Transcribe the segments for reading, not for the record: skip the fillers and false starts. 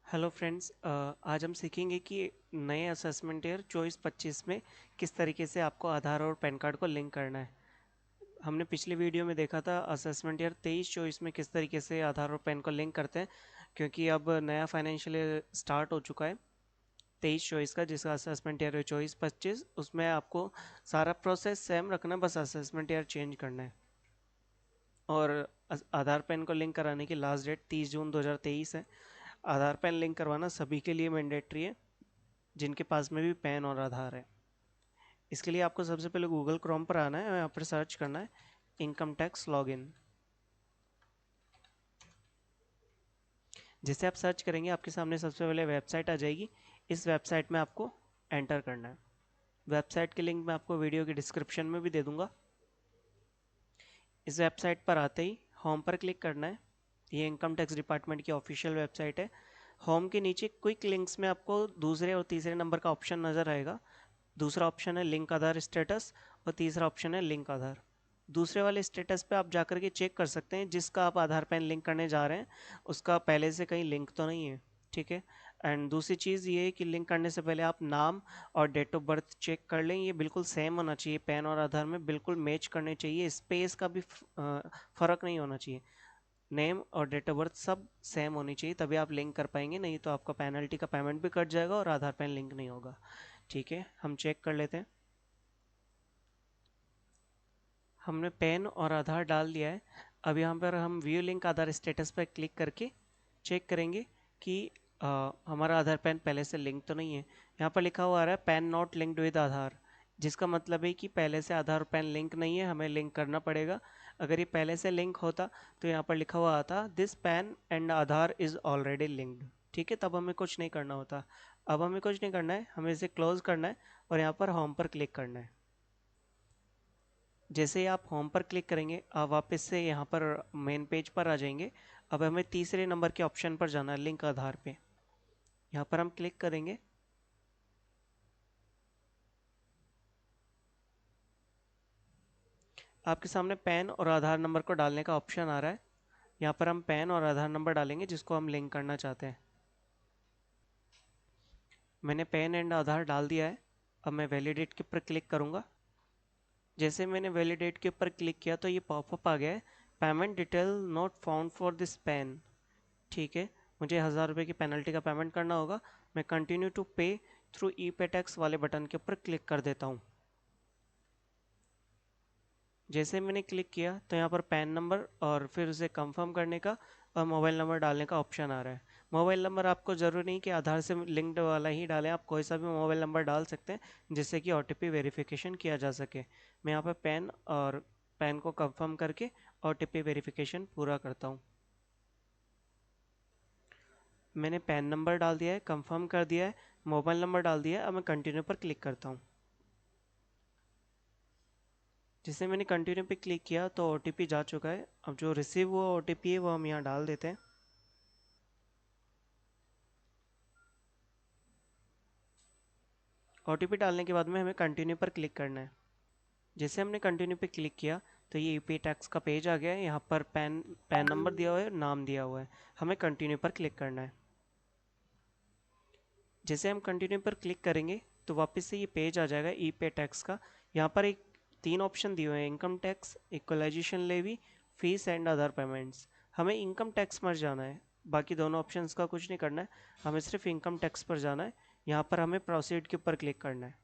Hello friends, आज हम सीखेंगे कि नए असेसमेंट ईयर 24-25 में किस तरीके से आपको आधार और पैन कार्ड को लिंक करना है। हमने पिछले वीडियो में देखा था असेसमेंट ईयर 23-24 में किस तरीके से आधार और पैन को लिंक करते हैं, क्योंकि अब नया फाइनेंशियल ईयर स्टार्ट हो चुका है 23-24 का, जिसका असेसमेंट ईयर है 24-25। उसमें आपको सारा प्रोसेस सेम रखना, बस असेसमेंट ईयर चेंज करना है। और आधार पैन को लिंक कराने की लास्ट डेट 30 जून 2023 है। आधार पैन लिंक करवाना सभी के लिए मैंडेटरी है जिनके पास में भी पैन और आधार है। इसके लिए आपको सबसे पहले गूगल क्रोम पर आना है और यहाँ पर सर्च करना है इनकम टैक्स लॉगिन। जैसे आप सर्च करेंगे आपके सामने सबसे पहले वेबसाइट आ जाएगी। इस वेबसाइट में आपको एंटर करना है। वेबसाइट के लिंक मैं आपको वीडियो की डिस्क्रिप्शन में भी दे दूंगा। इस वेबसाइट पर आते ही होम पर क्लिक करना है। ये इनकम टैक्स डिपार्टमेंट की ऑफिशियल वेबसाइट है। होम के नीचे क्विक लिंक्स में आपको दूसरे और तीसरे नंबर का ऑप्शन नज़र आएगा। दूसरा ऑप्शन है लिंक आधार स्टेटस और तीसरा ऑप्शन है लिंक आधार। दूसरे वाले स्टेटस पे आप जाकर के चेक कर सकते हैं जिसका आप आधार पैन लिंक करने जा रहे हैं उसका पहले से कहीं लिंक तो नहीं है। ठीक है। एंड दूसरी चीज़ ये है कि लिंक करने से पहले आप नाम और डेट ऑफ बर्थ चेक कर लें। ये बिल्कुल सेम होना चाहिए, पैन और आधार में बिल्कुल मैच करने चाहिए, स्पेस का भी फ़र्क नहीं होना चाहिए। नेम और डेट ऑफ बर्थ सब सेम होनी चाहिए, तभी आप लिंक कर पाएंगे, नहीं तो आपका पेनल्टी का पेमेंट भी कट जाएगा और आधार पैन लिंक नहीं होगा। ठीक है, हम चेक कर लेते हैं। हमने पैन और आधार डाल दिया है। अब यहाँ पर हम व्यू लिंक आधार स्टेटस पर क्लिक करके चेक करेंगे कि हमारा आधार पैन पहले से लिंक तो नहीं है। यहाँ पर लिखा हुआ आ रहा है पैन नॉट लिंक्ड विद आधार, जिसका मतलब है कि पहले से आधार पैन लिंक नहीं है, हमें लिंक करना पड़ेगा। अगर ये पहले से लिंक होता तो यहाँ पर लिखा हुआ आता this pan and Aadhaar is already linked. ठीक है, तब हमें कुछ नहीं करना होता। अब हमें कुछ नहीं करना है, हमें इसे क्लोज करना है और यहाँ पर होम पर क्लिक करना है। जैसे ही आप होम पर क्लिक करेंगे आप वापस से यहाँ पर मेन पेज पर आ जाएंगे। अब हमें तीसरे नंबर के ऑप्शन पर जाना है, लिंक आधार पे। यहाँ पर हम क्लिक करेंगे। आपके सामने पैन और आधार नंबर को डालने का ऑप्शन आ रहा है। यहाँ पर हम पैन और आधार नंबर डालेंगे जिसको हम लिंक करना चाहते हैं। मैंने पैन एंड आधार डाल दिया है। अब मैं वैलिडेट के ऊपर क्लिक करूँगा। जैसे मैंने वैलिडेट के ऊपर क्लिक किया तो ये पॉपअप आ गया है, payment detail not found for this pan. ठीक है, मुझे 1000 रुपये की पेनल्टी का पेमेंट करना होगा। मैं कंटिन्यू टू पे थ्रू ई पे टैक्स वाले बटन के ऊपर क्लिक कर देता हूँ। जैसे मैंने क्लिक किया तो यहाँ पर पैन नंबर और फिर उसे कंफर्म करने का और मोबाइल नंबर डालने का ऑप्शन आ रहा है। मोबाइल नंबर आपको ज़रूरी नहीं कि आधार से लिंक्ड वाला ही डालें, आप कोई सा भी मोबाइल नंबर डाल सकते हैं जिससे कि ओटीपी वेरिफिकेशन किया जा सके। मैं यहाँ पर पैन को कंफर्म करके ओटीपी वेरिफिकेशन पूरा करता हूँ। मैंने पैन नंबर डाल दिया है, कंफर्म कर दिया है, मोबाइल नंबर डाल दिया है। अब मैं कंटिन्यू पर क्लिक करता हूँ। जिससे मैंने कंटिन्यू पे क्लिक किया तो ओटीपी जा चुका है। अब जो रिसीव हुआ ओटीपी है वो हम यहाँ डाल देते हैं। ओटीपी डालने के बाद में हमें कंटिन्यू पर क्लिक करना है। जैसे हमने कंटिन्यू पे क्लिक किया तो ये यूपी टैक्स का पेज आ गया है। यहाँ पर पैन पैन नंबर दिया हुआ है, नाम दिया हुआ है। हमें कंटिन्यू पर क्लिक करना है। जैसे हम कंटिन्यू पर क्लिक करेंगे तो वापस से ये पेज आ जाएगा ई पे टैक्स का। यहाँ पर एक तीन ऑप्शन दिए हुए हैं, income tax, equalisation levy, fees and other payments. हमें इनकम टैक्स पर जाना है, बाकी दोनों ऑप्शंस का कुछ नहीं करना है, हमें सिर्फ इनकम टैक्स पर जाना है। यहाँ पर हमें प्रोसीड के ऊपर क्लिक करना है।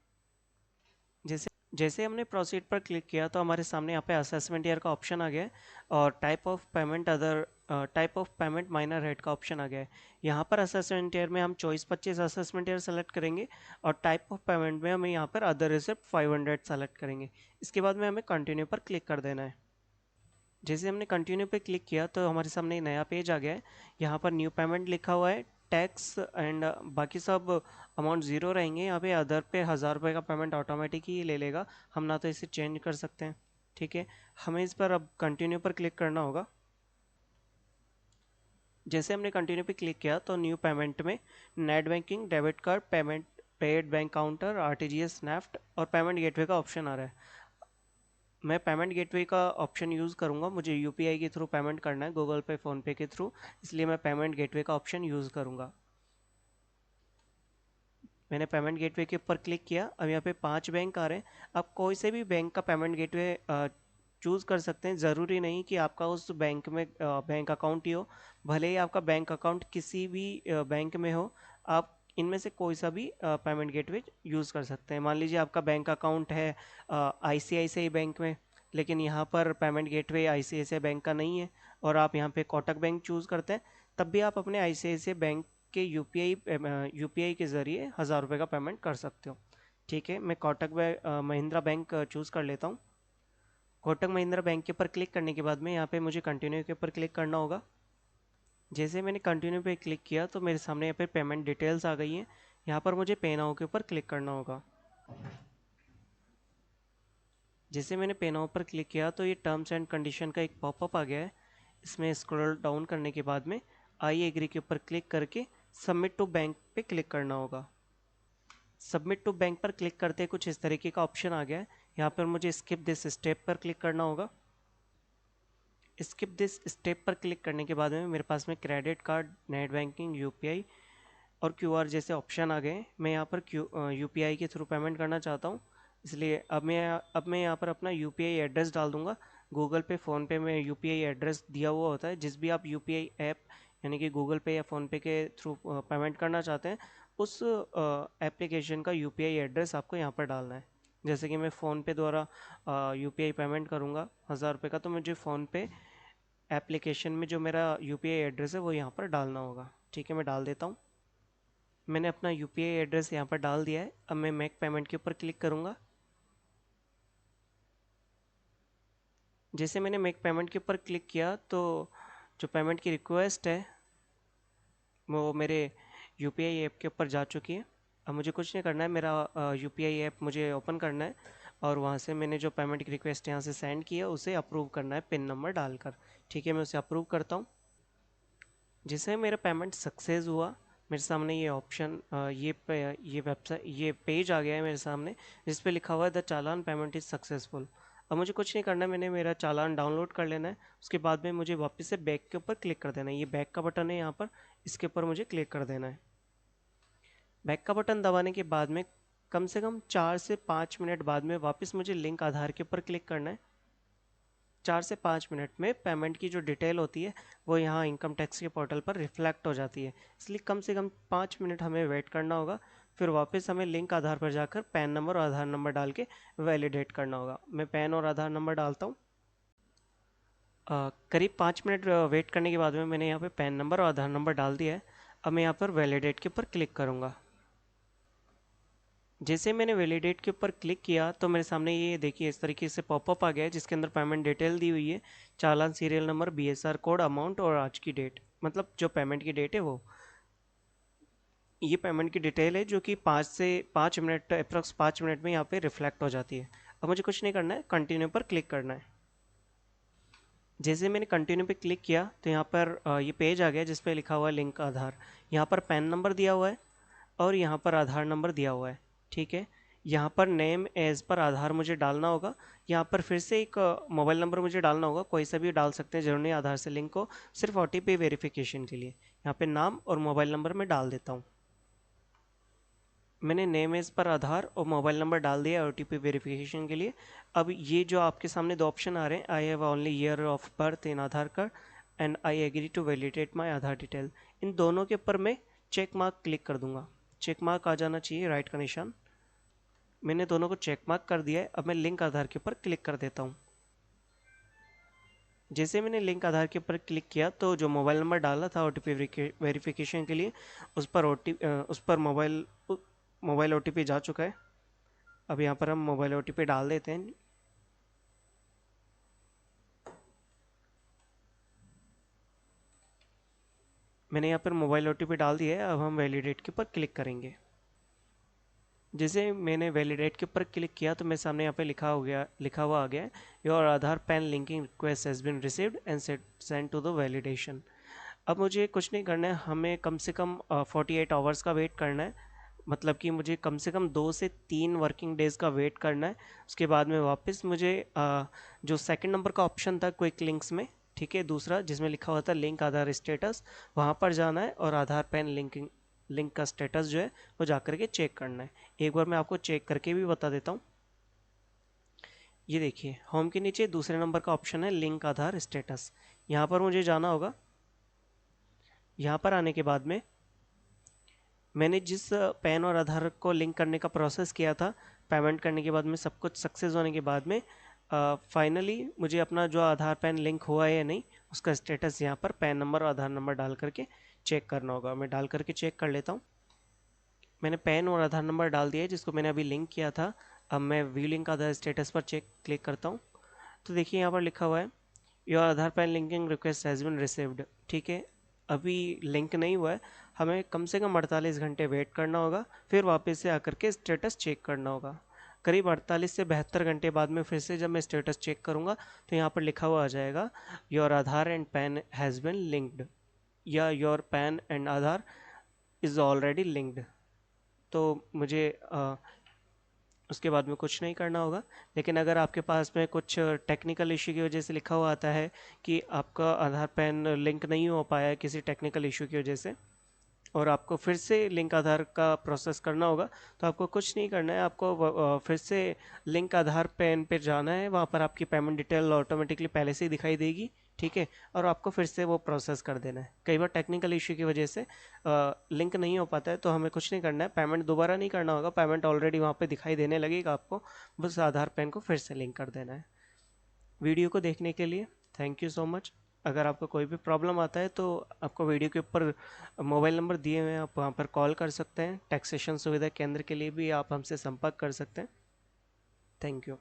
जैसे जैसे हमने प्रोसीड पर क्लिक किया तो हमारे सामने यहाँ पे असेसमेंट ईयर का ऑप्शन आ गया है और type of payment minor rate का ऑप्शन आ गया है। यहाँ पर असेसमेंट ईयर में हम 24-25 असेसमेंट ईयर सेलेक्ट करेंगे और टाइप ऑफ पेमेंट में हमें यहाँ पर अदर रिसिप्ट 500 सेलेक्ट करेंगे। इसके बाद में हमें कंटिन्यू पर क्लिक कर देना है। जैसे हमने कंटिन्यू पे क्लिक किया तो हमारे सामने नया पेज आ गया है। यहाँ पर न्यू पेमेंट लिखा हुआ है, टैक्स एंड बाकी सब अमाउंट ज़ीरो रहेंगे। यहाँ पे अदर पे 1000 रुपये का पेमेंट ऑटोमेटिक ही ले लेगा, हम ना तो इसे चेंज कर सकते हैं। ठीक है, हमें इस पर अब कंटिन्यू पर क्लिक करना होगा। जैसे हमने कंटिन्यू पे क्लिक किया तो न्यू पेमेंट में net banking, debit card payment, paid bank counter, RTGS, NEFT और पेमेंट गेटवे का ऑप्शन आ रहा है। मैं पेमेंट गेटवे का ऑप्शन यूज़ करूँगा, मुझे यूपीआई के थ्रू पेमेंट करना है, गूगल पे, फ़ोनपे के थ्रू, इसलिए मैं पेमेंट गेटवे का ऑप्शन यूज़ करूँगा। मैंने पेमेंट गेटवे के ऊपर क्लिक किया। अब यहाँ पे 5 बैंक आ रहे हैं। आप कोई से भी बैंक का पेमेंट गेटवे चूज़ कर सकते हैं। ज़रूरी नहीं कि आपका उस बैंक में बैंक अकाउंट ही हो। भले ही आपका बैंक अकाउंट किसी भी बैंक में हो, आप इनमें से कोई सा भी पेमेंट गेटवे यूज़ कर सकते हैं। मान लीजिए आपका बैंक अकाउंट है ICICI बैंक में, लेकिन यहाँ पर पेमेंट गेटवे ICICI बैंक का नहीं है और आप यहाँ पे कोटक बैंक चूज़ करते हैं, तब भी आप अपने ICICI बैंक के यूपीआई के ज़रिए 1000 रुपये का पेमेंट कर सकते हो। ठीक है, मैं कोटक महिंद्रा बैंक चूज़ कर लेता हूँ। कोटक महिंद्रा बैंक के ऊपर क्लिक करने के बाद में यहाँ पे मुझे कंटिन्यू के ऊपर क्लिक करना होगा। जैसे मैंने कंटिन्यू पे क्लिक किया तो मेरे सामने यहाँ पे पेमेंट डिटेल्स आ गई हैं। यहाँ पर मुझे पे नाउ के ऊपर क्लिक करना होगा। जैसे मैंने पे नाउ पर क्लिक किया तो ये टर्म्स एंड कंडीशन का एक पॉपअप आ गया है। इसमें स्क्रॉल डाउन करने के बाद में आई एग्री के ऊपर क्लिक करके सबमिट टू बैंक पे क्लिक करना होगा। सबमिट टू बैंक पर क्लिक करते कुछ इस तरीके का ऑप्शन आ गया है। यहाँ पर मुझे स्किप दिस स्टेप पर क्लिक करना होगा। स्किप दिस स्टेप पर क्लिक करने के बाद में मेरे पास में credit card, net banking, UPI और क्यूआर जैसे ऑप्शन आ गए। मैं यहाँ पर यूपीआई के थ्रू पेमेंट करना चाहता हूँ, इसलिए अब मैं यहाँ पर अपना यूपीआई एड्रेस डाल दूँगा। गूगल पे, फ़ोनपे में यूपीआई एड्रेस दिया हुआ होता है। जिस भी आप यूपीआई ऐप यानी कि गूगल पे या फ़ोनपे के थ्रू पेमेंट करना चाहते हैं, उस एप्लीकेशन का यूपीआई एड्रेस आपको यहाँ पर डालना है। जैसे कि मैं फ़ोनपे द्वारा यूपीआई पेमेंट करूँगा 1000 रुपये का, तो मुझे फ़ोनपे एप्लीकेशन में जो मेरा यूपीआई एड्रेस है वो यहाँ पर डालना होगा। ठीक है, मैं डाल देता हूँ। मैंने अपना यूपीआई एड्रेस यहाँ पर डाल दिया है। अब मैं मेक पेमेंट के ऊपर क्लिक करूँगा। जैसे मैंने मेक पेमेंट के ऊपर क्लिक किया तो जो पेमेंट की रिक्वेस्ट है वो मेरे यूपीआई ऐप के ऊपर जा चुकी है। अब मुझे कुछ नहीं करना है, मेरा यूपीआई ऐप मुझे ओपन करना है और वहाँ से मैंने जो पेमेंट की रिक्वेस्ट यहाँ से सेंड की है उसे अप्रूव करना है पिन नंबर डालकर। ठीक है, मैं उसे अप्रूव करता हूँ। जिससे मेरा पेमेंट सक्सेस हुआ, मेरे सामने ये ऑप्शन ये वेबसाइट ये पेज आ गया है मेरे सामने, जिस पे लिखा हुआ है the challan payment is successful. अब मुझे कुछ नहीं करना है, मैंने मेरा चालान डाउनलोड कर लेना है। उसके बाद में मुझे वापस से बैक के ऊपर क्लिक कर देना है। ये बैक का बटन है यहाँ पर, इसके ऊपर मुझे क्लिक कर देना है। बैक का बटन दबाने के बाद में कम से कम 4 से 5 मिनट बाद में वापस मुझे लिंक आधार के ऊपर क्लिक करना है। 4 से 5 मिनट में पेमेंट की जो डिटेल होती है वो यहाँ इनकम टैक्स के पोर्टल पर रिफ्लेक्ट हो जाती है, इसलिए कम से कम 5 मिनट हमें वेट करना होगा। फिर वापस हमें लिंक आधार पर जाकर पैन नंबर और आधार नंबर डाल के वैलिडेट करना होगा। मैं पैन और आधार नंबर डालता हूँ। करीब 5 मिनट वेट करने के बाद में मैंने यहाँ पे पैन नंबर और आधार नंबर डाल दिया है। अब मैं यहाँ पर वैलिडेट के ऊपर क्लिक करूँगा। जैसे मैंने वैलिडेट के ऊपर क्लिक किया तो मेरे सामने ये देखिए इस तरीके से पॉपअप आ गया है, जिसके अंदर पेमेंट डिटेल दी हुई है, challan serial number, BSR code, amount और आज की डेट, मतलब जो पेमेंट की डेट है वो। ये पेमेंट की डिटेल है जो कि 5 मिनट अप्रॉक्स 5 मिनट में यहाँ पे रिफ्लेक्ट हो जाती है। अब मुझे कुछ नहीं करना है, कंटिन्यू पर क्लिक करना है। जैसे मैंने कंटिन्यू पे क्लिक किया तो यहाँ पर ये पेज आ गया जिस पे लिखा हुआ है लिंक आधार। यहाँ पर पैन नंबर दिया हुआ है और यहाँ पर आधार नंबर दिया हुआ है। ठीक है, यहाँ पर नेम एज पर आधार मुझे डालना होगा। यहाँ पर फिर से एक मोबाइल नंबर मुझे डालना होगा, कोई सा भी डाल सकते हैं, जरूर नहीं आधार से लिंक हो, सिर्फ OTP वेरिफिकेशन के लिए। यहाँ पे नाम और मोबाइल नंबर मैं डाल देता हूँ। मैंने नेम एज पर आधार और मोबाइल नंबर डाल दिया OTP वेरिफिकेशन के लिए। अब ये जो आपके सामने दो ऑप्शन आ रहे हैं, I have only year of birth in Aadhaar card and I agree to validate my Aadhaar detail, इन दोनों के ऊपर मैं चेक मार्क क्लिक कर दूंगा। चेक मार्क आ जाना चाहिए, राइट का निशान। मैंने दोनों को चेक मार्क कर दिया है। अब मैं लिंक आधार के ऊपर क्लिक कर देता हूँ। जैसे मैंने लिंक आधार के ऊपर क्लिक किया तो जो मोबाइल नंबर डाला था OTP वेरिफिकेशन के लिए, उस पर मोबाइल OTP जा चुका है। अब यहाँ पर हम मोबाइल OTP डाल देते हैं। मैंने यहाँ पर मोबाइल OTP डाल दिया है। अब हम वैलिडेट के ऊपर क्लिक करेंगे। जैसे मैंने वैलिडेट के ऊपर क्लिक किया तो मेरे सामने यहाँ पे लिखा हुआ आ गया है, your Aadhaar PAN linking request has been received and send to the validation. अब मुझे कुछ नहीं करना है, हमें कम से कम 48 आवर्स का वेट करना है। मतलब कि मुझे कम से कम 2 से 3 वर्किंग डेज़ का वेट करना है। उसके बाद में वापस मुझे जो सेकंड नंबर का ऑप्शन था क्विक लिंक्स में, ठीक है, दूसरा जिसमें लिखा हुआ था लिंक आधार स्टेटस, वहाँ पर जाना है और आधार पैन लिंकिंग लिंक का स्टेटस जो है वो जा करके चेक करना है। एक बार मैं आपको चेक करके भी बता देता हूँ। ये देखिए होम के नीचे दूसरे नंबर का ऑप्शन है लिंक आधार स्टेटस। यहाँ पर मुझे जाना होगा। यहाँ पर आने के बाद में मैंने जिस पैन और आधार को लिंक करने का प्रोसेस किया था, पेमेंट करने के बाद में सब कुछ सक्सेस होने के बाद में फाइनली मुझे अपना जो आधार पैन लिंक हुआ है या नहीं उसका स्टेटस यहाँ पर पैन नंबर और आधार नंबर डाल करके चेक करना होगा। मैं डाल करके चेक कर लेता हूँ। मैंने पैन और आधार नंबर डाल दिया है जिसको मैंने अभी लिंक किया था। अब मैं व्यू लिंक आधार स्टेटस पर चेक क्लिक करता हूँ। तो देखिए यहाँ पर लिखा हुआ है your Aadhaar PAN linking request has been received. ठीक है, अभी लिंक नहीं हुआ है। हमें कम से कम 48 घंटे वेट करना होगा, फिर वापस से आकर के स्टेटस चेक करना होगा। करीब 48 से 72 घंटे बाद में फिर से जब मैं स्टेटस चेक करूँगा तो यहाँ पर लिखा हुआ आ जाएगा your Aadhaar and PAN has been linked या your PAN and Aadhaar is already linked. तो मुझे उसके बाद में कुछ नहीं करना होगा। लेकिन अगर आपके पास में कुछ टेक्निकल इशू की वजह से लिखा हुआ आता है कि आपका आधार पैन लिंक नहीं हो पाया है किसी टेक्निकल इशू की वजह से, और आपको फिर से लिंक आधार का प्रोसेस करना होगा, तो आपको कुछ नहीं करना है। आपको फिर से लिंक आधार पैन पे जाना है। वहाँ पर आपकी पेमेंट डिटेल ऑटोमेटिकली पहले से ही दिखाई देगी। ठीक है, और आपको फिर से वो प्रोसेस कर देना है। कई बार टेक्निकल इशू की वजह से लिंक नहीं हो पाता है, तो हमें कुछ नहीं करना है। पेमेंट दोबारा नहीं करना होगा, पेमेंट ऑलरेडी वहाँ पे दिखाई देने लगेगा आपको। बस आधार पैन को फिर से लिंक कर देना है। वीडियो को देखने के लिए थैंक यू सो मच। अगर आपको कोई भी प्रॉब्लम आता है तो आपको वीडियो के ऊपर मोबाइल नंबर दिए हुए हैं, आप वहाँ पर कॉल कर सकते हैं। टैक्सेशन सुविधा केंद्र के लिए भी आप हमसे संपर्क कर सकते हैं। Thank you.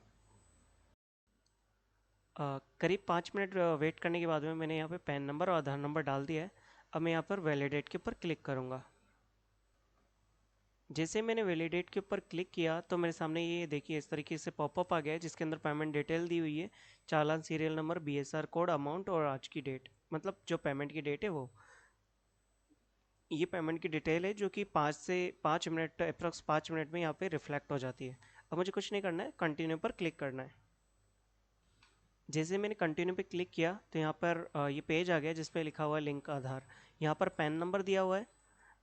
करीब 5 मिनट वेट करने के बाद में मैंने यहाँ पे पैन नंबर और आधार नंबर डाल दिया है। अब मैं यहाँ पर वैलिडेट के ऊपर क्लिक करूँगा। जैसे मैंने वैलिडेट के ऊपर क्लिक किया तो मेरे सामने ये देखिए इस तरीके से पॉपअप आ गया है जिसके अंदर पेमेंट डिटेल दी हुई है, challan serial number, BSR code, amount और आज की डेट, मतलब जो पेमेंट की डेट है वो। ये पेमेंट की डिटेल है जो कि 5 मिनट अप्रॉक्स 5 मिनट में यहाँ पे रिफ्लेक्ट हो जाती है। अब मुझे कुछ नहीं करना है, कंटिन्यू पर क्लिक करना है। जैसे मैंने कंटिन्यू पे क्लिक किया तो यहाँ पर ये पेज आ गया जिस पे लिखा हुआ है लिंक आधार। यहाँ पर पैन नंबर दिया हुआ है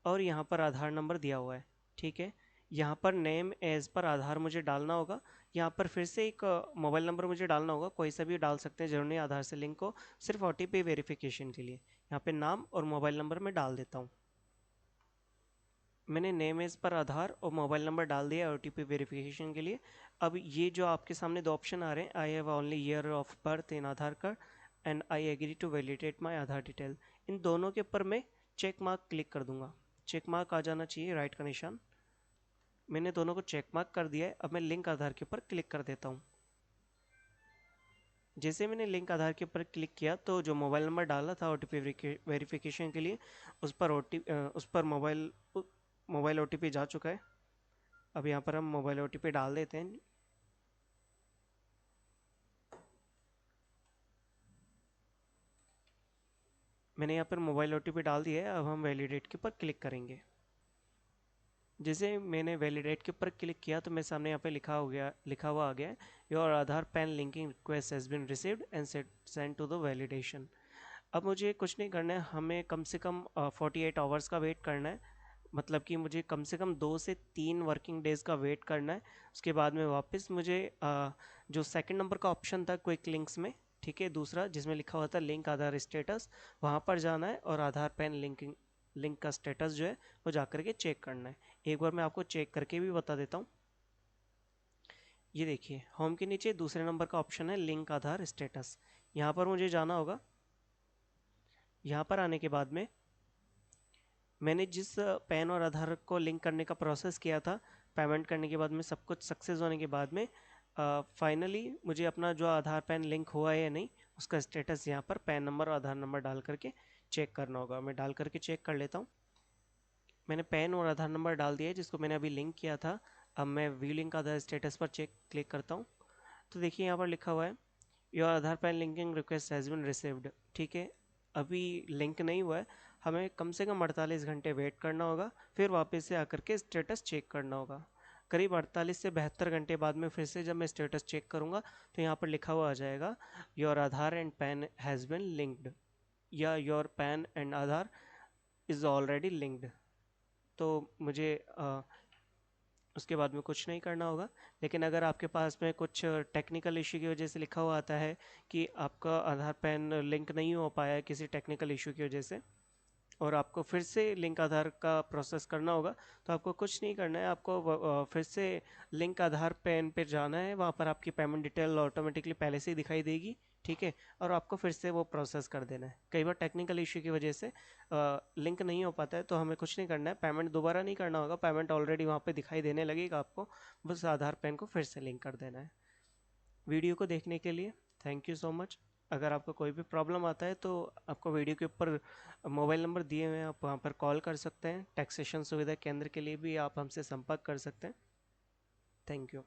और यहाँ पर आधार नंबर दिया हुआ है। ठीक है, यहाँ पर नेम एज पर आधार मुझे डालना होगा। यहाँ पर फिर से एक मोबाइल नंबर मुझे डालना होगा, कोई सा भी डाल सकते हैं, जरूर नहीं आधार से लिंक हो, सिर्फ ओटीपी वेरिफिकेशन के लिए। यहाँ पे नाम और मोबाइल नंबर मैं डाल देता हूँ। मैंने नेम एज पर आधार और मोबाइल नंबर डाल दिया ओटीपी वेरिफिकेशन के लिए। अब ये जो आपके सामने दो ऑप्शन आ रहे हैं, I have only year of birth in Aadhaar card and I agree to validate my Aadhaar detail, इन दोनों के ऊपर मैं चेक मार्क क्लिक कर दूंगा। चेक मार्क आ जाना चाहिए, राइट का निशान। मैंने दोनों को चेक मार्क कर दिया है। अब मैं लिंक आधार के ऊपर क्लिक कर देता हूँ। जैसे मैंने लिंक आधार के ऊपर क्लिक किया तो जो मोबाइल नंबर डाला था ओटीपी वेरिफिकेशन के लिए, उस पर मोबाइल ओटीपी जा चुका है। अब यहाँ पर हम मोबाइल ओटीपी डाल देते हैं। मैंने यहाँ पर मोबाइल ओटीपी डाल दिया है। अब हम वैलिडेट के ऊपर क्लिक करेंगे। जैसे मैंने वैलिडेट के ऊपर क्लिक किया तो मेरे सामने यहाँ पे लिखा हुआ आ गया है your Aadhaar PAN linking request has been received and send to the validation. अब मुझे कुछ नहीं करना है, हमें कम से कम 48 आवर्स का वेट करना है। मतलब कि मुझे कम से कम 2 से 3 वर्किंग डेज़ का वेट करना है। उसके बाद में वापस मुझे जो सेकंड नंबर का ऑप्शन था क्विक लिंक्स में, ठीक है, दूसरा जिसमें लिखा हुआ था लिंक आधार स्टेटस, वहाँ पर जाना है और आधार पैन लिंक का स्टेटस जो है वो जा करके चेक करना है। एक बार मैं आपको चेक करके भी बता देता हूँ। ये देखिए होम के नीचे दूसरे नंबर का ऑप्शन है लिंक आधार स्टेटस। यहाँ पर मुझे जाना होगा। यहाँ पर आने के बाद में मैंने जिस पैन और आधार को लिंक करने का प्रोसेस किया था, पेमेंट करने के बाद में सब कुछ सक्सेस होने के बाद में फाइनली मुझे अपना जो आधार पैन लिंक हुआ है या नहीं उसका स्टेटस यहाँ पर पैन नंबर और आधार नंबर डाल करके चेक करना होगा। मैं डाल करके चेक कर लेता हूँ। मैंने पैन और आधार नंबर डाल दिया है जिसको मैंने अभी लिंक किया था। अब मैं व्यू लिंक आधार स्टेटस पर चेक क्लिक करता हूँ। तो देखिए यहाँ पर लिखा हुआ है your Aadhaar PAN linking request has been received. ठीक है, अभी लिंक नहीं हुआ है। हमें कम से कम 48 घंटे वेट करना होगा, फिर वापस से आकर के स्टेटस चेक करना होगा। करीब 48 से 72 घंटे बाद में फिर से जब मैं स्टेटस चेक करूँगा तो यहाँ पर लिखा हुआ आ जाएगा your Aadhaar and PAN has been linked या your PAN and Aadhaar is already linked. तो मुझे उसके बाद में कुछ नहीं करना होगा। लेकिन अगर आपके पास में कुछ टेक्निकल इशू की वजह से लिखा हुआ आता है कि आपका आधार पैन लिंक नहीं हो पाया है किसी टेक्निकल इशू की वजह से, और आपको फिर से लिंक आधार का प्रोसेस करना होगा, तो आपको कुछ नहीं करना है। आपको फिर से लिंक आधार पैन पे जाना है, वहाँ पर आपकी पेमेंट डिटेल ऑटोमेटिकली पहले से ही दिखाई देगी, ठीक है। और आपको फिर से वो प्रोसेस कर देना है। कई बार टेक्निकल इशू की वजह से लिंक नहीं हो पाता है, तो हमें कुछ नहीं करना है, पेमेंट दोबारा नहीं करना होगा, पेमेंट ऑलरेडी वहाँ पे दिखाई देने लगेगा आपको, बस आधार पैन को फिर से लिंक कर देना है। वीडियो को देखने के लिए थैंक यू सो मच। अगर आपको कोई भी प्रॉब्लम आता है तो आपको वीडियो के ऊपर मोबाइल नंबर दिए हुए हैं, आप वहाँ पर कॉल कर सकते हैं। टैक्सेशन सुविधा केंद्र के लिए भी आप हमसे संपर्क कर सकते हैं। Thank you.